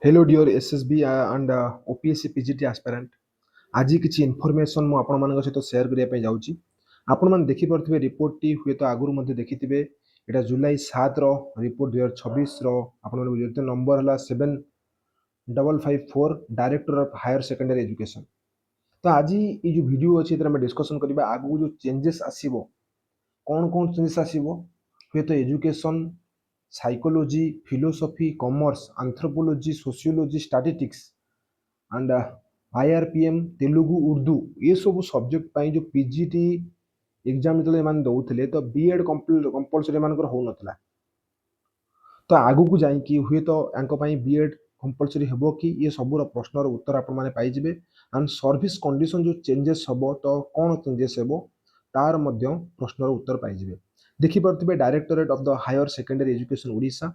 Hello dear SSB and OPSC PGT aspirant. ଆଜି କିଛି information ମୁଁ ଆପଣମାନଙ୍କ ସହିତ ସେୟାର କରିବା ପାଇଁ ଯାଉଛି। ଆପଣମାନେ ଦେଖିପାରୁଥିବେ ରିପୋର୍ଟଟି ହୁଏତ ଆଗରୁ ମଧ୍ୟ ଦେଖିଥିବେ। ଏଇଟା ଜୁଲାଇ 7ର ରିପୋର୍ଟ 2026ର ଆପଣମାନଙ୍କୁ ଯେତେ ନମ୍ବର ହେଲା 7554 director of higher secondary education. ତ ଆଜି ଏଇ ଯେଉଁ ଭିଡ଼ିଓ ଅଛି ଏଥିରେ ଆମେ ଡିସ୍କସନ୍ କରିବା ଆଗକୁ ଯେଉଁ ଚେଞ୍ଜେସ୍ ଆସିବ, କ'ଣ ଚେଞ୍ଜେସ୍ ଆସିବ, ହୁଏତ education, psychology, philosophy, commerce, anthropology, sociology, statistics and IRPM, Telugu, Urdu ଏସବୁ ସବଜେକ୍ଟ ପାଇଁ ଯେଉଁ PGT ଏକ୍ଜାମ୍ ଯେତେବେଳେ ଏମାନେ ଦେଉଥିଲେ ତ B.Ed କମ୍ପଲସରି ଏମାନଙ୍କର ହେଉନଥିଲା। ତ ଆଗକୁ ଯାଇକି ହୁଏତ ୟାଙ୍କ ପାଇଁ B.Ed କମ୍ପଲସରି ହେବ କି, ଏ ସବୁର ପ୍ରଶ୍ନର ଉତ୍ତର ଆପଣମାନେ ପାଇଯିବେ। ଆଣ୍ଡ ସର୍ଭିସ୍ କଣ୍ଡିସନ୍ ଯେଉଁ ଚେଞ୍ଜେସ୍ ହେବ ତ କ'ଣ ଚେଞ୍ଜେସ୍ ହେବ ତାର ମଧ୍ୟ ପ୍ରଶ୍ନର ଉତ୍ତର ପାଇଯିବେ। ଦେଖିପାରୁଥିବେ directorate of the higher secondary education Odisha,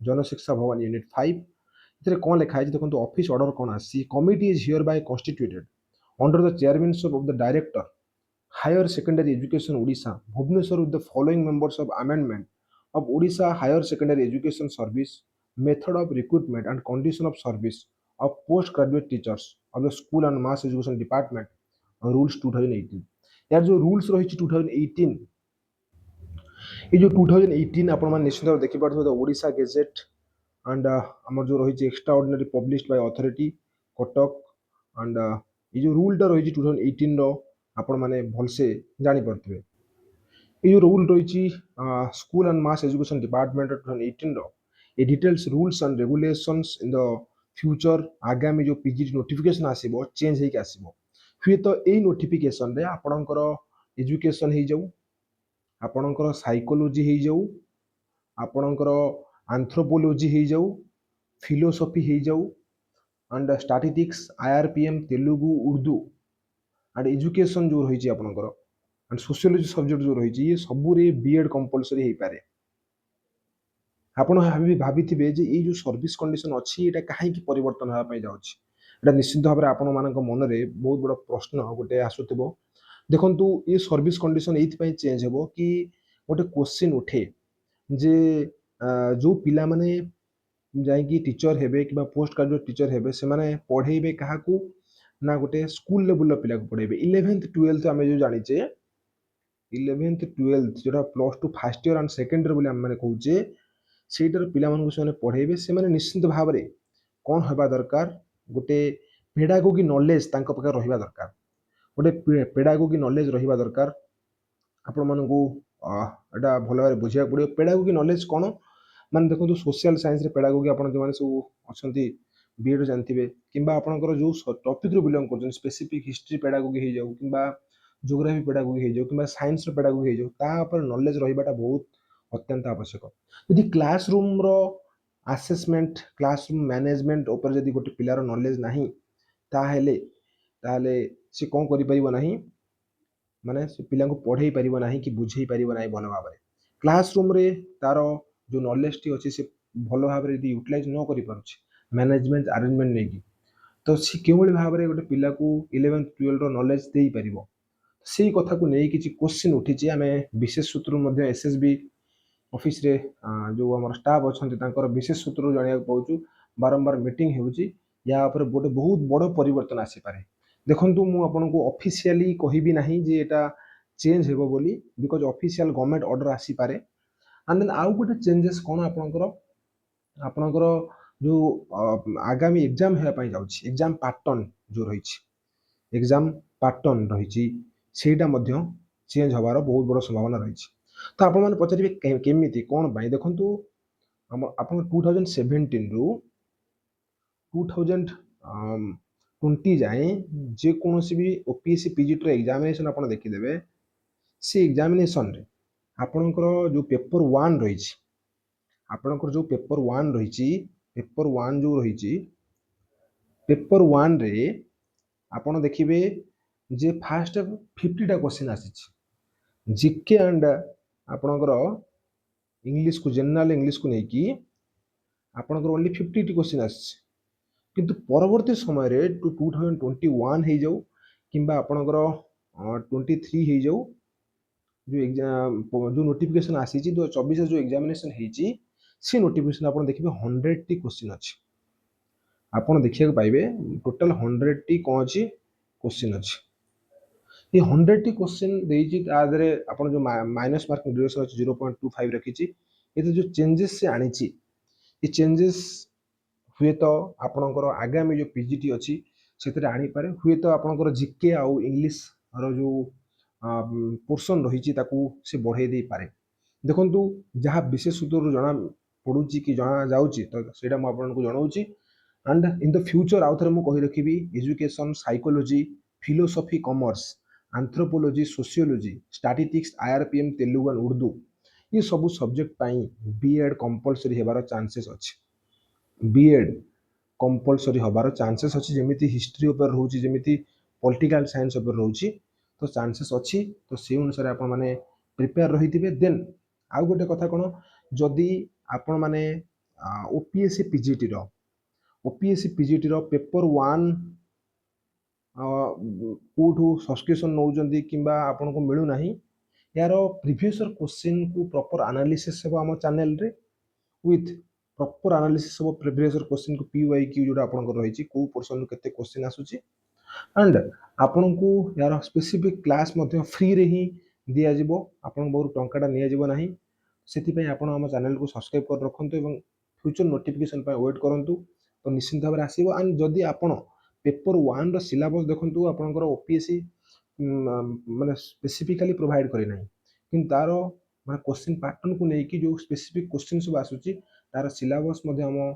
Janashiksha Bhawan unit 5। ଏଥିରେ କ'ଣ ଲେଖା ହେଇଛି ଦେଖନ୍ତୁ, ଅଫିସ୍ ଅର୍ଡର କ'ଣ ଆସିଛି। Committee is hereby constituted under the chairmanship of the director higher secondary education Odisha Bhubaneswar with the following members of amendment of Odisha Higher Secondary Education Service, method of recruitment and condition of service of postgraduate teachers of the School and Mass Education Department rules 2018। यार जो rules रही 2018, ये जो 2018 ଆପଣମାନେ ନିଶ୍ଚିତ ଭାବେ ଦେଖିପାରୁଥିବେ ଦ Odisha gazette and ଆମର ଯେଉଁ ରହିଛି extraordinary published by authority Cuttack. And ଏ ଯେଉଁ ରୁଲ୍ଟା ରହିଛି 2018ର ଆପଣମାନେ ଭଲସେ ଜାଣିପାରୁଥିବେ। ଏ ଯେଉଁ ରୁଲ୍ ରହିଛି school and mass education department 2018ର, ଏ details rules and regulations in the future ଆଗାମୀ ଯେଉଁ PGT ନୋଟିଫିକେସନ୍ ଆସିବ ଚେଞ୍ଜ ହେଇକି ଆସିବ। ହୁଏତ ଏଇ ନୋଟିଫିକେସନ୍ରେ ଆପଣଙ୍କର ଏଜୁକେସନ୍ ହେଇଯାଉ, ଆପଣଙ୍କର ସାଇକୋଲୋଜି ହେଇଯାଉ, ଆପଣଙ୍କର ଆନ୍ଥ୍ରୋପୋଲୋଜି ହେଇଯାଉ, ଫିଲୋସଫି ହେଇଯାଉ, and statistics, IRPM, Telugu, Urdu and education ଯେଉଁ ରହିଛି ଆପଣଙ୍କର ଆଣ୍ଡ ସୋସିଓଲୋଜି ସବଜେକ୍ଟ ଯେଉଁ ରହିଛି, ଇଏ ସବୁରେ B.Ed କମ୍ପଲସରି ହେଇପାରେ। ଆପଣ ଭାବିଥିବେ ଯେ ଏଇ ଯେଉଁ ସର୍ଭିସ୍ କଣ୍ଡିସନ୍ ଅଛି ଏଇଟା କାହିଁକି ପରିବର୍ତ୍ତନ ହେବା ପାଇଁ ଯାଉଛି। ଏଇଟା ନିଶ୍ଚିତ ଭାବରେ ଆପଣମାନଙ୍କ ମନରେ ବହୁତ ବଡ଼ ପ୍ରଶ୍ନ ଗୋଟେ ଆସୁଥିବ। ଦେଖନ୍ତୁ, ଏ ସର୍ଭିସ୍ କଣ୍ଡିସନ୍ ଏଇଥିପାଇଁ ଚେଞ୍ଜ ହେବ କି ଗୋଟେ କ୍ୱେଶ୍ଚିନ୍ ଉଠେ ଯେ ଯେଉଁ ପିଲାମାନେ ଯାଇକି ଟିଚର ହେବେ କିମ୍ବା ପୋଷ୍ଟ ଗ୍ରାଜୁଏଟ୍ ଟିଚର ହେବେ, ସେମାନେ ପଢ଼େଇବେ କାହାକୁ ନା ଗୋଟେ ସ୍କୁଲ ଲେବୁଲର ପିଲାକୁ ପଢ଼େଇବେ। 11th 12th ଆମେ ଯେଉଁ ଜାଣିଛେ 11th 12th ଯେଉଁଟା +2 first year and second year ବୋଲି ଆମେ କହୁଛେ, ସେଇଟାର ପିଲାମାନଙ୍କୁ ସେମାନେ ପଢ଼େଇବେ। ସେମାନେ ନିଶ୍ଚିତ ଭାବରେ କ'ଣ ହେବା ଦରକାର, ଗୋଟେ ପେଡାଗୋଗି ନଲେଜ ତାଙ୍କ ପାଖରେ ରହିବା ଦରକାର। ଗୋଟେ ପେଡାଗୋଗି ନଲେଜ ରହିବା ଦରକାର। ଆପଣମାନଙ୍କୁ ଏଇଟା ଭଲ ଭାବରେ ବୁଝିବାକୁ ପଡ଼ିବ। ପେଡାଗୋଗି ନଲେଜ କ'ଣ ମାନେ ଦେଖନ୍ତୁ, ସୋସିଆଲ ସାଇନ୍ସରେ ପେଡାଗୋଗି ଆପଣ ଯେଉଁମାନେ ସବୁ ଅଛନ୍ତି B.Ed ଜାଣିଥିବେ, କିମ୍ବା ଆପଣଙ୍କର ଯେଉଁ ଟପିକ୍ରୁ ବିଲଙ୍ଗ କରୁଛନ୍ତି, ସ୍ପେସିଫିକ୍ ହିଷ୍ଟ୍ରି ପେଡାଗୋଗି ହେଇଯାଉ କିମ୍ବା ଜିଓଗ୍ରାଫି ପେଡାଗୋଗି ହେଇଯାଉ କିମ୍ବା ସାଇନ୍ସର ପେଡାଗୋଗି ହେଇଯାଉ, ତା ଉପରେ ନଲେଜ ରହିବାଟା ବହୁତ ଅତ୍ୟନ୍ତ ଆବଶ୍ୟକ। ଯଦି କ୍ଲାସ ରୁମ୍ର ଆସେସମେଣ୍ଟ, କ୍ଲାସ ରୁମ୍ ମ୍ୟାନେଜମେଣ୍ଟ ଉପରେ ଯଦି ଗୋଟେ ପିଲାର ନଲେଜ ନାହିଁ, ତାହେଲେ ସେ କ'ଣ କରିପାରିବ ନାହିଁ, ମାନେ ସେ ପିଲାଙ୍କୁ ପଢ଼େଇ ପାରିବ ନାହିଁ କି ବୁଝେଇ ପାରିବ ନାହିଁ ଭଲ ଭାବରେ। କ୍ଲାସ ରୁମ୍ରେ ତାର ଯେଉଁ ନଲେଜଟି ଅଛି ସେ ଭଲ ଭାବରେ ଯଦି ୟୁଟିଲାଇଜ୍ ନ କରିପାରୁଛି ମ୍ୟାନେଜମେଣ୍ଟ ଆରେଞ୍ଜମେଣ୍ଟ ନେଇକି, ତ ସେ କେଉଁଭଳି ଭାବରେ ଗୋଟେ ପିଲାକୁ 11th 12ର ନଲେଜ ଦେଇପାରିବ, ସେଇ କଥାକୁ ନେଇ କିଛି କ୍ୱେଶ୍ଚିନ୍ ଉଠିଛି। ଆମେ ବିଶେଷ ସୂତ୍ରରୁ ମଧ୍ୟ SSB ଅଫିସରେ ଯେଉଁ ଆମର ଷ୍ଟାଫ୍ ଅଛନ୍ତି ତାଙ୍କର ବିଶେଷ ସୂତ୍ରରୁ ଜାଣିବାକୁ ପାଉଛୁ, ବାରମ୍ବାର ମିଟିଂ ହେଉଛି, ୟା ଉପରେ ଗୋଟେ ବହୁତ ବଡ଼ ପରିବର୍ତ୍ତନ ଆସିପାରେ। ଦେଖନ୍ତୁ, ମୁଁ ଆପଣଙ୍କୁ ଅଫିସିଆଲି କହିବି ନାହିଁ ଯେ ଏଇଟା ଚେଞ୍ଜ ହେବ ବୋଲି, ବିକଜ ଅଫିସିଆଲ ଗଭର୍ଣ୍ଣମେଣ୍ଟ ଅର୍ଡର ଆସିପାରେ। ଆଣ୍ଡ ଦେନ୍ ଆଉ ଗୋଟେ ଚେଞ୍ଜେସ୍ କ'ଣ, ଆପଣଙ୍କର ଯେଉଁ ଆଗାମୀ ଏକ୍ଜାମ୍ ହେବା ପାଇଁ ଯାଉଛି, ଏକ୍ଜାମ୍ ପାଟର୍ନ ଯେଉଁ ରହିଛି, ଏକ୍ଜାମ୍ ପାଟର୍ନ ରହିଛି, ସେଇଟା ମଧ୍ୟ ଚେଞ୍ଜ ହେବାର ବହୁତ ବଡ଼ ସମ୍ଭାବନା ରହିଛି। ତ ଆପଣମାନେ ପଚାରିବେ କେମିତି କ'ଣ ପାଇଁ। ଦେଖନ୍ତୁ, ଆପଣ 2017ରୁ 2020 ଯାଏଁ ଯେକୌଣସି ବି OPSC PGTର ଏକ୍ଜାମିନେସନ୍ ଆପଣ ଦେଖିଦେବେ, ସେ ଏକ୍ଜାମିନେସନ୍ରେ ଆପଣଙ୍କର ଯେଉଁ ପେପର 1 ରହିଛି, ଆପଣଙ୍କର ଯେଉଁ ପେପର 1 ରହିଛି, ପେପର 1 ଯେଉଁ ରହିଛି, ପେପର 1ରେ ଆପଣ ଦେଖିବେ ଯେ ଫାଷ୍ଟ 50ଟା କ୍ୱେଶ୍ଚିନ୍ ଆସିଛି। GK ଆଣ୍ଡ ଆପଣଙ୍କର ଇଂଲିଶକୁ, ଜେନେରାଲ ଇଂଲିଶକୁ ନେଇକି ଆପଣଙ୍କର ଓନ୍ଲି 50ଟି କ୍ୱେଶ୍ଚିନ୍ ଆସିଛି। କିନ୍ତୁ ପରବର୍ତ୍ତୀ ସମୟରେ 2021 ହେଇଯାଉ କିମ୍ବା ଆପଣଙ୍କର 23 ହେଇଯାଉ, ଯେଉଁ ନୋଟିଫିକେସନ୍ ଆସିଛି 2024ରେ ଯେଉଁ ଏକ୍ଜାମିନେସନ୍ ହେଇଛି, ସେ ନୋଟିଫିକେସନ୍ ଆପଣ ଦେଖିବେ 100ଟି କ୍ୱେଶ୍ଚିନ୍ ଅଛି। ଆପଣ देखिए पाइबे टोटल 100 टी कौन अच्छी क्वेश्चन अच्छी ये 100 टी क्वेश्चन देइछि तादरे आपण जो माइनस मार्किंग ड्यूरेशन अछि 0.25 रखिछि एते जो चेंजेस से आनिछि ये चेंजेस हुए तो आपणकर आगामी जो पीजीटी अच्छी से आनी पारे हुए तो आपणकर जीके आउ इंग्लिश रो जो पोर्शन रही से बढ़े दे पारे देखंतु जहाँ विशेष सूत्र जना पड़ुची कि जना जाउची तो सेटा म आपनको जणाउची एंड इन द फ्यूचर आउ थरे मु कहि रखिबी education psychology philosophy commerce anthropology sociology statistics IRPM Telugu and Urdu ये सब सब्जेक्ट पाई बीएड कंपलसरी हेबार चांसेस अछि बीएड कंपलसरी हबार चांसेस अच्छी जमी हिस्ट्री उपर रोचे जमी पॉलिटिकल साइंस उपर रोचे तो चांसेस अच्छी तो से अनुसार आप मैंने प्रिपेयर रही थे देन आउ गोटे कथा कौन जदि आपण मैंने ओपीएससी पीजीटी रो ओपीएससी पीजीटी रो पेपर 1 कोठू सब्सक्रिप्शन नौजंदी किंबा आपन को मिलू नाही यार प्रीवियस क्वेश्चन को प्रॉपर एनालिसिस हेबो हम चैनल रे विथ प्रॉपर एनालिसिस सब प्रीवियस क्वेश्चन को पीवाईक्यू जोटा आपन रही को पोर्शन केते क्वेश्चन आसुची एंड आपन को यार स्पेसिफिक क्लास मध्य फ्री रे ही दिया जिवो आपन बहुत टंकाटा निया जिवो नाही सेति पई आपन हम चैनल को सब्सक्राइब कर रखंतु एवं फ्यूचर नोटिफिकेशन पई वेट करंतु तो निश्चित भाव आसीबो एंड जदि आपन पेपर 1 रो सिलेबस देखंतु आपनकर ओपीएससी माने स्पेसिफिकली प्रोवाइड करे नाही किंतु तारो माने क्वेश्चन पैटर्न को लेकी जो स्पेसिफिक क्वेश्चन सब आसुची तार सिलेबस मध्य हम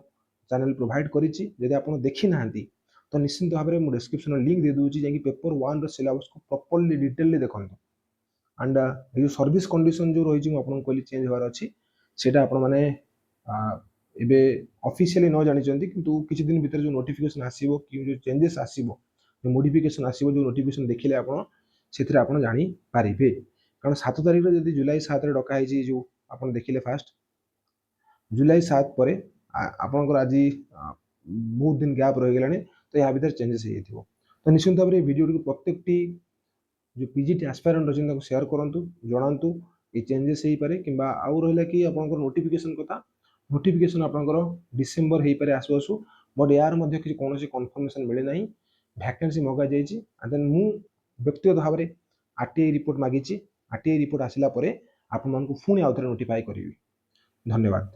चैनल प्रोवाइड करिछि यदि आपन देखि नाहंती तो निश्चित भाव में मुझे डिस्क्रिप्शन लिंक दे दूची जे पेपर 1 रो सिलेबस को प्रॉपर्ली डिटेलली देखंतु एंड ये सर्विस कंडीशन जो रही मैं आपको कहली चेंज होवार अच्छी सेटा आपण माने एबे ऑफिशियली न जानिचंती किंतु किछि दिन भीतर जो नोटिफिकेशन आसीबो कि जो चेंजेस आसीबो जो मॉडिफिकेशन आसीबो जो नोटिफिकेशन देखिले आपण सेथिरे आपण जानि पारिबे कारण 7 तारिख रे यदि जुलाई 7 रे डका है जो आपण देखिले फास्ट जुलाई 7 पर आपंकर आज बहुत दिन गैप रही गलानी तो यहाँ भीतर चेंजेस हो तो निश्चित भाव में वीडियो को प्रत्येक जो पीजीटी एस्पायरेंट अच्छी शेयर करूँ जनातु ये चेंजेस हो पारे कि आउ रहा कि आप नोटिफिकेशन कथा नोटिफिकेशन आपंकर डिसेम्बर हो पारे आसु आसु बट यार कि कौन कन्फर्मेशन मिले ना वैकेंसी मगा जाइए देन मु व्यक्तिगत भाव में आरटीआई रिपोर्ट मागिची आरटीआई रिपोर्ट आसला आप पुणी आउ थे नोटिफाई करी धन्यवाद।